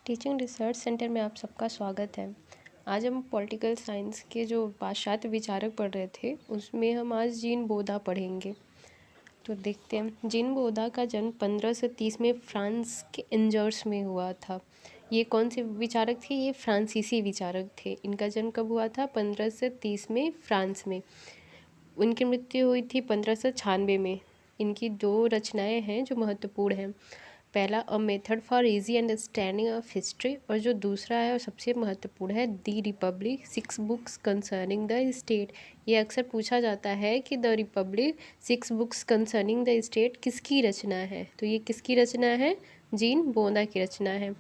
Teaching research centre में आप सबका स्वागत है। आज हम पॉलिटिकल साइंस के जो पाश्चात्य विचारक पढ़ रहे थे उसमें हम आज जीन बोधा पढ़ेंगे। तो देखते हैं। जीन बोधा का जन्म 1530 में फ्रांस के एंजर्स में हुआ था। ये कौन से विचारक थे? ये फ्रांसीसी विचारक थे। इनका जन्म कब हुआ था? 1530 में फ्रांस में। उनकी मृत्यु हुई थी 1596 में। इनकी दो रचनाएं हैं जो महत्वपूर्ण हैं। पहला a method for easy understanding of history, और जो दूसरा है और सबसे महत्वपूर्ण है the Republic, 6 books concerning the state. ये अक्सर पूछा जाता है कि the Republic 6 books concerning the state किसकी रचना है? तो ये किसकी रचना है? जीन बोधा की रचना है।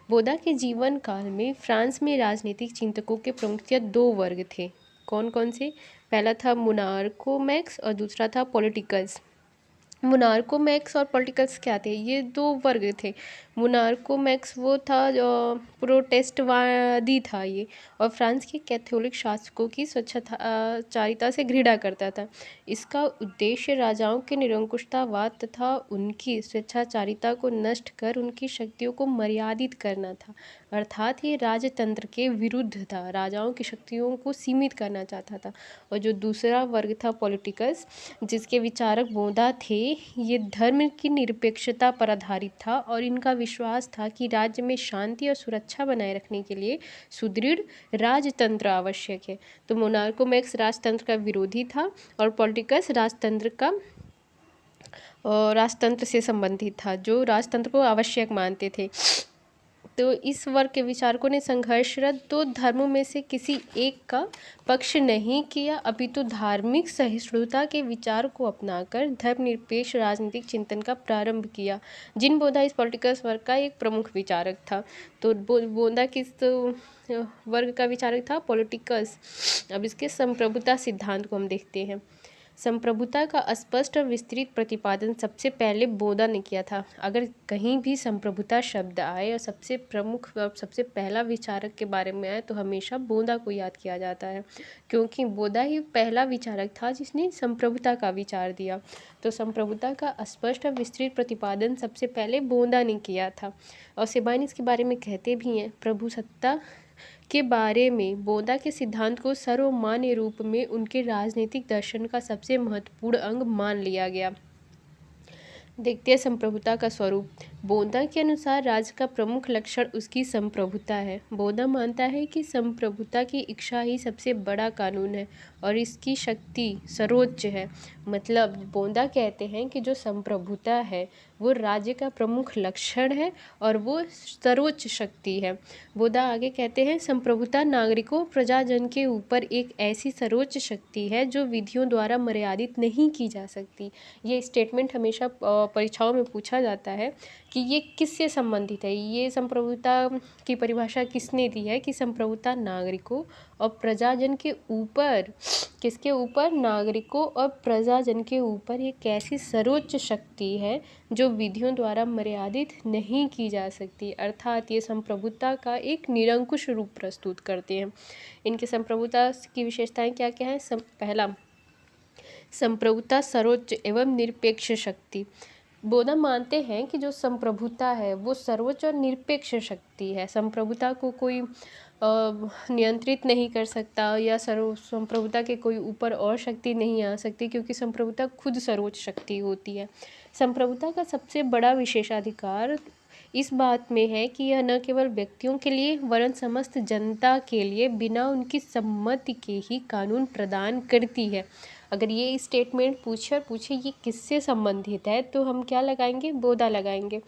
बोधा के जीवन काल में फ्रांस में राजनीतिक चिंतकों के प्रमुखतः दो वर्ग थे। कौन कौन से? पहला था मोनार्को मैक्स और दूसरा था पॉलिटिकल्स। मोनार्को मैक्स और पॉलिटिकल्स क्या थे? ये दो वर्ग थे। मोनार्को मैक्स वो था जो प्रोटेस्टवादी था ये, और फ्रांस के कैथोलिक शासकों की स्वच्छताचारिता से घृणा करता था। इसका उद्देश्य राजाओं के निरंकुशतावाद तथा उनकी स्वेच्छाचारिता को नष्ट कर उनकी शक्तियों को मर्यादित करना था। अर्थात ये राजतंत्र के विरुद्ध था, राजाओं की शक्तियों को सीमित करना चाहता था। और जो दूसरा वर्ग था पॉलिटिकल्स, जिसके विचारक बोधा थे, ये धर्म की निरपेक्षता पर आधारित था और इनका विश्वास था कि राज्य में शांति और सुरक्षा बनाए रखने के लिए सुदृढ़ राजतंत्र आवश्यक है। तो मोनार्को मैक्स राजतंत्र का विरोधी था और पॉलिटिकल्स राजतंत्र से संबंधित था, जो राजतंत्र को आवश्यक मानते थे। तो इस वर्ग के विचारकों ने संघर्षरत दो धर्मों में से किसी एक का पक्ष नहीं किया, अपितु धार्मिक सहिष्णुता के विचार को अपनाकर धर्मनिरपेक्ष राजनीतिक चिंतन का प्रारंभ किया। जिन बोधा इस पॉलिटिकल वर्ग का एक प्रमुख विचारक था। तो बोधा किस वर्ग का विचारक था? पॉलिटिकल्स। अब इसके संप्रभुता सिद्धांत को हम देखते हैं। संप्रभुता का स्पष्ट और विस्तृत प्रतिपादन सबसे पहले बोधा ने किया था। अगर कहीं भी संप्रभुता शब्द आए और सबसे प्रमुख और सबसे पहला विचारक के बारे में आए तो हमेशा बोधा को याद किया जाता है, क्योंकि बोधा ही पहला विचारक था जिसने संप्रभुता का विचार दिया। तो संप्रभुता का स्पष्ट और विस्तृत प्रतिपादन सबसे पहले बोधा ने किया था। और सेबाइन इसके बारे में कहते भी हैं, प्रभुसत्ता के बारे में बोधा के सिद्धांत को सर्वमान्य रूप में उनके राजनीतिक दर्शन का सबसे महत्वपूर्ण अंग मान लिया गया। देखते हैं संप्रभुता का स्वरूप। बोधा के अनुसार राज्य का प्रमुख लक्षण उसकी संप्रभुता है। बोधा मानता है कि संप्रभुता की इच्छा ही सबसे बड़ा कानून है और इसकी शक्ति सर्वोच्च है। मतलब बोधा कहते हैं कि जो संप्रभुता है वो राज्य का प्रमुख लक्षण है और वो सर्वोच्च शक्ति है। बोधा आगे कहते हैं, संप्रभुता नागरिकों प्रजाजन के ऊपर एक ऐसी सर्वोच्च शक्ति है जो विधियों द्वारा मर्यादित नहीं की जा सकती। ये स्टेटमेंट हमेशा परीक्षाओं में पूछा जाता है कि ये किससे संबंधित है। ये संप्रभुता की परिभाषा किसने दी है? कि संप्रभुता नागरिकों और प्रजाजन के ऊपर, किसके ऊपर? नागरिकों और प्रजाजन के ऊपर एक ऐसी सर्वोच्च शक्ति है जो विधियों द्वारा मर्यादित नहीं की जा सकती। अर्थात ये संप्रभुता का एक निरंकुश रूप प्रस्तुत करते हैं। इनके संप्रभुता की विशेषताएं क्या क्या हैं? पहला, संप्रभुता सर्वोच्च एवं निरपेक्ष शक्ति। बोधा मानते हैं कि जो संप्रभुता है वो सर्वोच्च और निरपेक्ष शक्ति है। संप्रभुता को कोई नियंत्रित नहीं कर सकता या संप्रभुता के कोई ऊपर और शक्ति नहीं आ सकती, क्योंकि संप्रभुता खुद सर्वोच्च शक्ति होती है। संप्रभुता का सबसे बड़ा विशेषाधिकार इस बात में है कि यह न केवल व्यक्तियों के लिए वरन समस्त जनता के लिए बिना उनकी सम्मति के ही कानून प्रदान करती है। अगर ये स्टेटमेंट पूछे ये किससे संबंधित है तो हम क्या लगाएंगे? बोधा लगाएंगे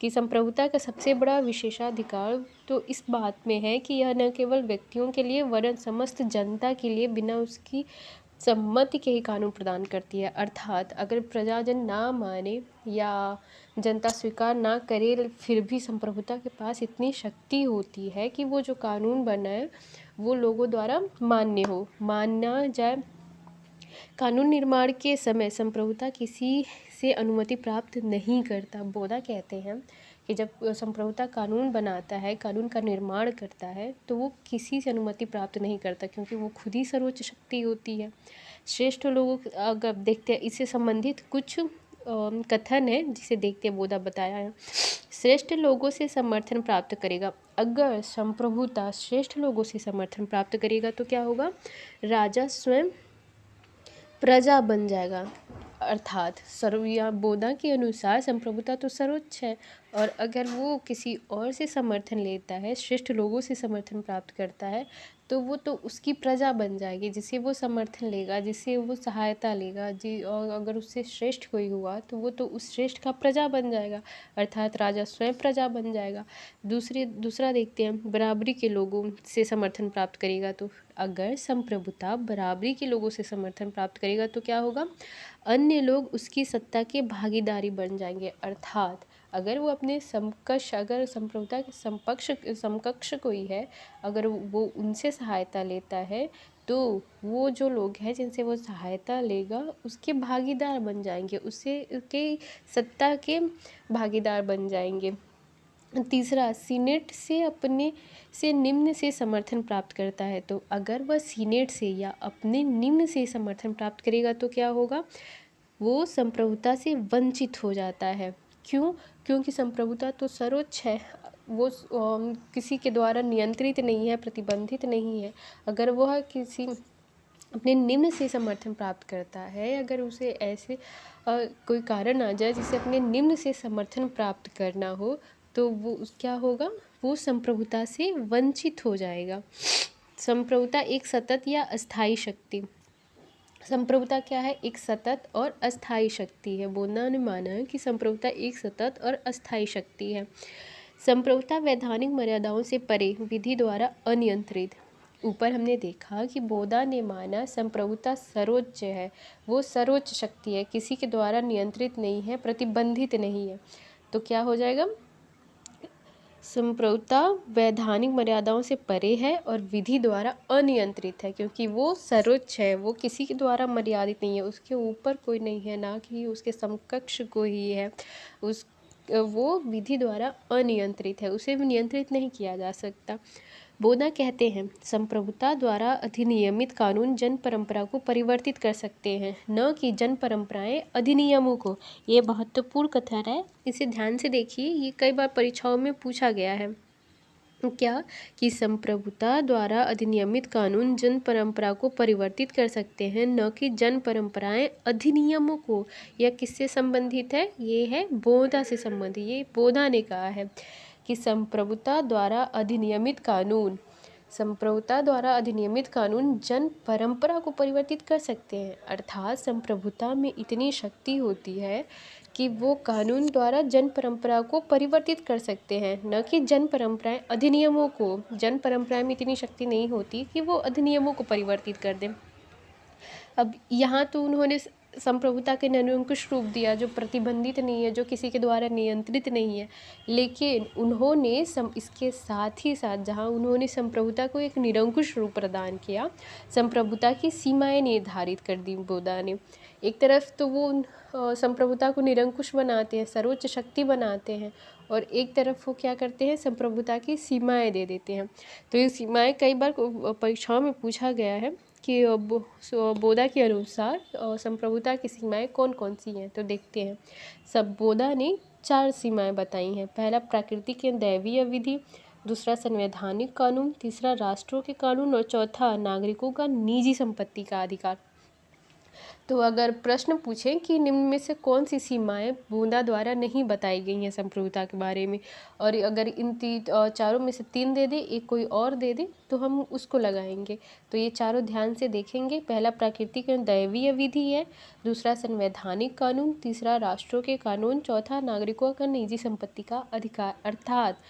कि संप्रभुता का सबसे बड़ा विशेषाधिकार तो इस बात में है कि यह न केवल व्यक्तियों के लिए वरन समस्त जनता के लिए बिना उसकी सम्मति के ही कानून प्रदान करती है। अर्थात अगर प्रजाजन ना माने या जनता स्वीकार ना करे, फिर भी संप्रभुता के पास इतनी शक्ति होती है कि वो जो कानून बनाए वो लोगों द्वारा माना जाए। कानून निर्माण के समय संप्रभुता किसी से अनुमति प्राप्त नहीं करता। बोधा कहते हैं कि जब संप्रभुता कानून बनाता है, कानून का निर्माण करता है, तो वो किसी से अनुमति प्राप्त नहीं करता, क्योंकि वो खुद ही सर्वोच्च शक्ति होती है। श्रेष्ठ लोगों अगर देखते हैं इससे संबंधित कुछ कथन है जिसे देखते बोधा बताया है। श्रेष्ठ लोगों से समर्थन प्राप्त करेगा। अगर संप्रभुता श्रेष्ठ लोगों से समर्थन प्राप्त करेगा तो क्या होगा, राजा स्वयं प्रजा बन जाएगा। अर्थात सर्व या बोधा के अनुसार संप्रभुता तो सर्वोच्च है, और अगर वो किसी और से समर्थन लेता है, श्रेष्ठ लोगों से समर्थन प्राप्त करता है, तो वो तो उसकी प्रजा बन जाएगी, जिसे वो समर्थन लेगा, जिसे वो सहायता लेगा जी। और अगर उससे श्रेष्ठ कोई हुआ तो वो तो उस श्रेष्ठ का प्रजा बन जाएगा, अर्थात राजा स्वयं प्रजा बन जाएगा। दूसरा देखते हैं, बराबरी के लोगों से समर्थन प्राप्त करेगा। तो अगर संप्रभुता बराबरी के लोगों से समर्थन प्राप्त करेगा तो क्या होगा, अन्य लोग उसकी सत्ता के भागीदारी बन जाएंगे। अर्थात अगर वो अपने समकक्ष, अगर संप्रभुता के समकक्ष कोई है, अगर वो उनसे सहायता लेता है, तो वो जो लोग हैं जिनसे वो सहायता लेगा उसके भागीदार बन जाएंगे, उसके सत्ता के भागीदार बन जाएंगे। तीसरा, सीनेट से अपने से निम्न से समर्थन प्राप्त करता है। तो अगर वह सीनेट से या अपने निम्न से समर्थन प्राप्त करेगा तो क्या होगा, वो संप्रभुता से वंचित हो जाता है। क्यों? क्योंकि संप्रभुता तो सर्वोच्च है, वो किसी के द्वारा नियंत्रित नहीं है, प्रतिबंधित नहीं है। अगर वह किसी अपने निम्न से समर्थन प्राप्त करता है, अगर उसे ऐसे कोई कारण आ जाए जिसे अपने निम्न से समर्थन प्राप्त करना हो, तो वो क्या होगा, वो संप्रभुता से वंचित हो जाएगा। संप्रभुता एक सतत या अस्थायी शक्ति। संप्रभुता क्या है, एक सतत और अस्थायी शक्ति है। बोधा ने माना है कि संप्रभुता एक सतत और अस्थायी शक्ति है। संप्रभुता वैधानिक मर्यादाओं से परे, विधि द्वारा अनियंत्रित। ऊपर हमने देखा कि बोधा ने माना संप्रभुता सर्वोच्च है, वो सर्वोच्च शक्ति है, किसी के द्वारा नियंत्रित नहीं है, प्रतिबंधित नहीं है। तो क्या हो जाएगा, संप्रभुता वैधानिक मर्यादाओं से परे है और विधि द्वारा अनियंत्रित है, क्योंकि वो सर्वोच्च है, वो किसी के द्वारा मर्यादित नहीं है, उसके ऊपर कोई नहीं है, ना कि उसके समकक्ष कोई है। वो विधि द्वारा अनियंत्रित है, उसे भी नियंत्रित नहीं किया जा सकता। बोधा कहते हैं, संप्रभुता द्वारा अधिनियमित कानून जन परंपरा को परिवर्तित कर सकते हैं, न कि जन परंपराएं अधिनियमों को। ये महत्वपूर्ण कथन है, इसे ध्यान से देखिए, ये कई बार परीक्षाओं में पूछा गया है। क्या कि संप्रभुता द्वारा अधिनियमित कानून जन परंपरा को परिवर्तित कर सकते हैं, न कि जन परंपराएं अधिनियमों को। यह किससे संबंधित है, ये है बोधा से संबंधित। ये बोधा ने कहा है कि संप्रभुता द्वारा अधिनियमित कानून जन परंपरा को परिवर्तित कर सकते हैं। अर्थात संप्रभुता में इतनी शक्ति होती है कि वो कानून द्वारा जन परंपरा को परिवर्तित कर सकते हैं, न कि जन परंपराएं अधिनियमों को। जन परंपराएं में इतनी शक्ति नहीं होती कि वो अधिनियमों को परिवर्तित कर दें। अब यहाँ तो उन्होंने संप्रभुता के निरंकुश रूप दिया, जो प्रतिबंधित नहीं है, जो किसी के द्वारा नियंत्रित नहीं है, लेकिन उन्होंने इसके साथ ही साथ, जहाँ उन्होंने संप्रभुता को एक निरंकुश रूप प्रदान किया, संप्रभुता की सीमाएं निर्धारित कर दी बोधा ने। एक तरफ तो वो संप्रभुता को निरंकुश बनाते हैं, सर्वोच्च शक्ति बनाते हैं, और एक तरफ वो क्या करते हैं, संप्रभुता की सीमाएं दे देते हैं। तो ये सीमाएं कई बार परीक्षाओं में पूछा गया है कि बोधा के अनुसार संप्रभुता की सीमाएं कौन कौन सी हैं। तो देखते हैं, बोधा ने 4 सीमाएं बताई हैं। पहला, प्राकृतिक या दैवीय विधि। दूसरा, संवैधानिक कानून। तीसरा, राष्ट्रों के कानून। और चौथा, नागरिकों का निजी संपत्ति का अधिकार। तो अगर प्रश्न पूछें कि निम्न में से कौन सी सीमाएं बोधा द्वारा नहीं बताई गई हैं संप्रभुता के बारे में, और अगर इन चारों में से 3 दे दे, एक कोई और दे दे, तो हम उसको लगाएंगे। तो ये चारों ध्यान से देखेंगे। पहला, प्राकृतिक एवं दैवीय विधि है। दूसरा, संवैधानिक कानून। तीसरा, राष्ट्रों के कानून। चौथा, नागरिकों का निजी संपत्ति का अधिकार। अर्थात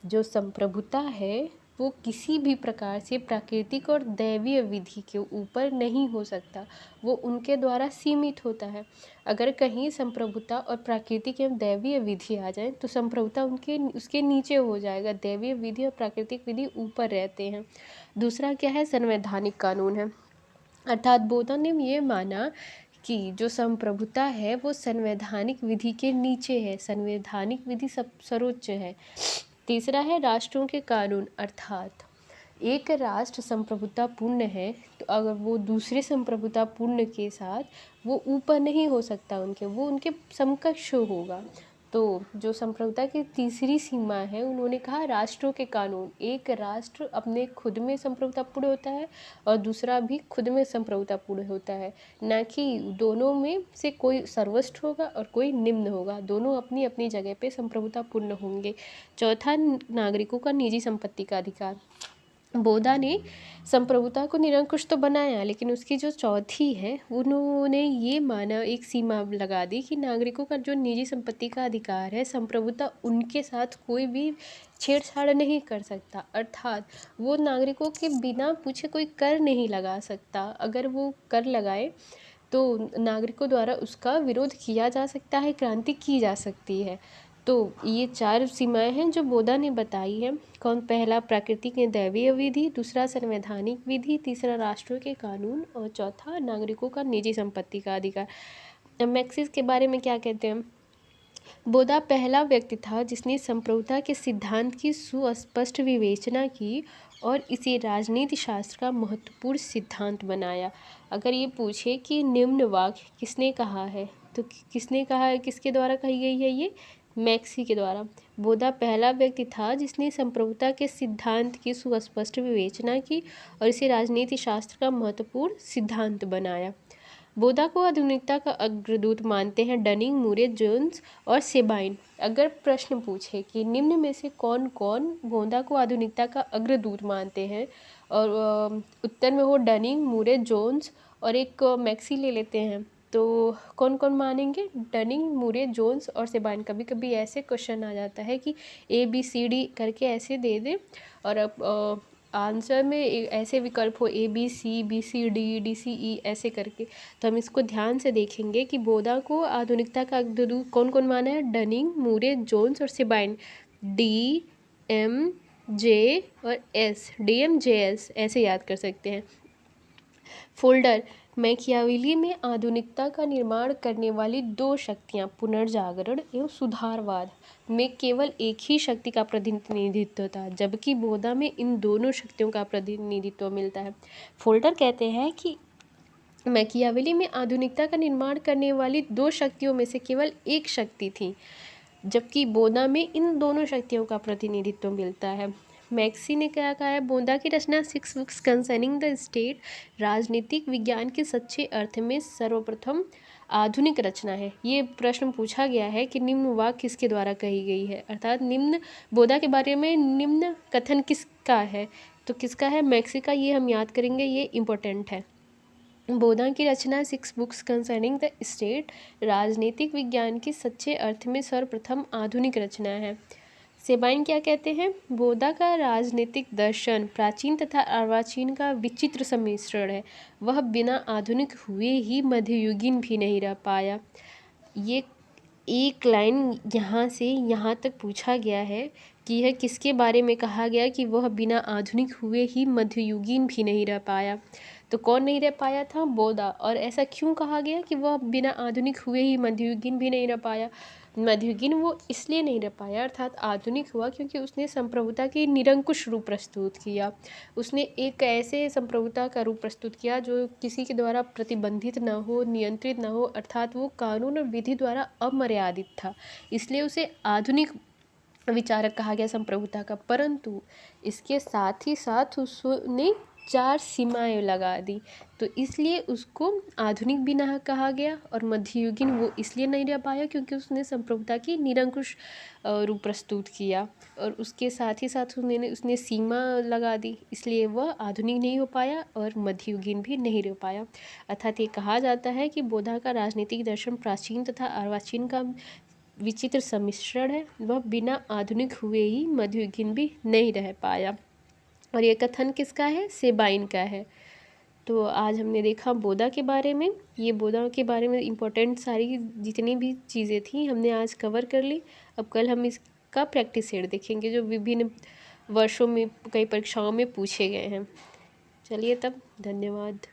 जो संप्रभुता है वो किसी भी प्रकार से प्राकृतिक और दैवीय विधि के ऊपर नहीं हो सकता, वो उनके द्वारा सीमित होता है। अगर कहीं संप्रभुता और प्राकृतिक एवं दैवीय विधि आ जाए तो संप्रभुता उसके नीचे हो जाएगा, दैवीय विधि और प्राकृतिक विधि ऊपर रहते हैं। दूसरा क्या है, संवैधानिक कानून है। अर्थात बोधा ने ये माना कि जो संप्रभुता है वो संवैधानिक विधि के नीचे है, संवैधानिक विधि सब सर्वोच्च है। तीसरा है राष्ट्रों के कानून। अर्थात एक राष्ट्र संप्रभुता पूर्ण है तो अगर वो दूसरे संप्रभुता पूर्ण के साथ वो ऊपर नहीं हो सकता उनके, वो उनके समकक्ष होगा। तो जो संप्रभुता की तीसरी सीमा है, उन्होंने कहा राष्ट्रों के कानून। एक राष्ट्र अपने खुद में संप्रभुता पूर्ण होता है और दूसरा भी खुद में संप्रभुता पूर्ण होता है, ना कि दोनों में से कोई सर्वोच्च होगा और कोई निम्न होगा। दोनों अपनी अपनी जगह पे संप्रभुता पूर्ण होंगे। चौथा, नागरिकों का निजी संपत्ति का अधिकार। बोधा ने संप्रभुता को निरंकुश तो बनाया, लेकिन उसकी जो चौथी है उन्होंने ये माना, एक सीमा लगा दी कि नागरिकों का जो निजी संपत्ति का अधिकार है, संप्रभुता उनके साथ कोई भी छेड़छाड़ नहीं कर सकता। अर्थात वो नागरिकों के बिना पूछे कोई कर नहीं लगा सकता। अगर वो कर लगाए तो नागरिकों द्वारा उसका विरोध किया जा सकता है, क्रांति की जा सकती है। तो ये 4 सीमाएं हैं जो बोधा ने बताई है। पहला प्राकृतिक या दैवीय विधि, दूसरा संवैधानिक विधि, तीसरा राष्ट्रों के कानून और चौथा नागरिकों का निजी संपत्ति का अधिकार। अब मैक्सिस के बारे में क्या कहते हैं? बोधा पहला व्यक्ति था जिसने संप्रभुता के सिद्धांत की सुस्पष्ट विवेचना की और इसे राजनीति शास्त्र का महत्वपूर्ण सिद्धांत बनाया। अगर ये पूछे कि निम्न वाक्य किसने कहा है, तो किसने कहा है, किसके द्वारा कही गई है? ये मैक्सी के द्वारा। बोधा पहला व्यक्ति था जिसने संप्रभुता के सिद्धांत की सुस्पष्ट विवेचना की और इसे राजनीति शास्त्र का महत्वपूर्ण सिद्धांत बनाया। बोधा को आधुनिकता का अग्रदूत मानते हैं डनिंग, मूरे, जोन्स और सेबाइन। अगर प्रश्न पूछे कि निम्न में से कौन कौन बोधा को आधुनिकता का अग्रदूत मानते हैं, और उत्तर में हो डनिंग, मूरे, जोन्स और एक मैक्सी ले लेते हैं, तो कौन कौन मानेंगे? डनिंग, मूरे, जोन्स और सेबाइन। कभी कभी ऐसे क्वेश्चन आ जाता है कि ABCD करके ऐसे दे दें और अब आंसर में ऐसे विकल्प हो ABC, BCD, DCE ऐसे करके। तो हम इसको ध्यान से देखेंगे कि बोधा को आधुनिकता का अग्रदूत कौन कौन माना है? डनिंग, मूरे, जोन्स और सेबाइन। DMJ और S, DMJS ऐसे याद कर सकते हैं। फोल्डर। मैकियावेली में आधुनिकता का निर्माण करने वाली 2 शक्तियाँ, पुनर्जागरण एवं सुधारवाद में केवल एक ही शक्ति का प्रतिनिधित्व था, जबकि बोधा में इन दोनों शक्तियों का प्रतिनिधित्व मिलता है। फोल्डर कहते हैं कि मैकियावेली में आधुनिकता का निर्माण करने वाली 2 शक्तियों में से केवल एक शक्ति थी, जबकि बोधा में इन दोनों शक्तियों का प्रतिनिधित्व मिलता है। मैक्सी ने क्या कहा है? बोधा की रचना 6 बुक्स कंसर्निंग द स्टेट, राजनीतिक विज्ञान के सच्चे अर्थ में सर्वप्रथम आधुनिक रचना है। ये प्रश्न पूछा गया है कि निम्न वाक्य किसके द्वारा कही गई है, अर्थात निम्न बोधा के बारे में निम्न कथन किसका है? तो किसका है? मैक्सी का। ये हम याद करेंगे, ये इम्पोर्टेंट है। बोधा की रचना 6 बुक्स कंसर्निंग द स्टेट, राजनीतिक विज्ञान के सच्चे अर्थ में सर्वप्रथम आधुनिक रचना है। सेबाइन क्या कहते हैं? बोधा का राजनीतिक दर्शन प्राचीन तथा अर्वाचीन का विचित्र सम्मिश्रण है। वह बिना आधुनिक हुए ही मध्ययुगीन भी नहीं रह पाया। ये एक लाइन यहाँ से यहाँ तक पूछा गया है कि यह किसके बारे में कहा गया कि वह बिना आधुनिक हुए ही मध्ययुगीन भी नहीं रह पाया। तो कौन नहीं रह पाया था? बोधा। और ऐसा क्यों कहा गया कि वह बिना आधुनिक हुए ही मध्ययुगीन भी नहीं रह पाया? मध्ययुगीन वो इसलिए नहीं रह पाया अर्थात आधुनिक हुआ क्योंकि उसने संप्रभुता की निरंकुश रूप प्रस्तुत किया। उसने एक ऐसे संप्रभुता का रूप प्रस्तुत किया जो किसी के द्वारा प्रतिबंधित ना हो, नियंत्रित ना हो, अर्थात वो कानून और विधि द्वारा अमर्यादित था। इसलिए उसे आधुनिक विचारक कहा गया संप्रभुता का। परंतु इसके साथ ही साथ उसने 4 सीमाएं लगा दी, तो इसलिए उसको आधुनिक भी ना कहा गया और मध्ययुगीन वो इसलिए नहीं रह पाया क्योंकि उसने संप्रभुता की निरंकुश रूप प्रस्तुत किया। और उसके साथ ही साथ उसने सीमा लगा दी, इसलिए वह आधुनिक नहीं हो पाया और मध्ययुगीन भी नहीं रह पाया। अर्थात ये कहा जाता है कि बोधा का राजनीतिक दर्शन प्राचीन तथा अर्वाचीन का विचित्र सम्मिश्रण है। वह बिना आधुनिक हुए ही मध्ययुगीन भी नहीं रह पाया। और ये कथन किसका है? सेबाइन का है। तो आज हमने देखा बोधा के बारे में। ये बोधा के बारे में इम्पोर्टेंट सारी जितनी भी चीज़ें थी हमने आज कवर कर ली। अब कल हम इसका प्रैक्टिस सेट देखेंगे जो विभिन्न वर्षों में कई परीक्षाओं में पूछे गए हैं। चलिए तब, धन्यवाद।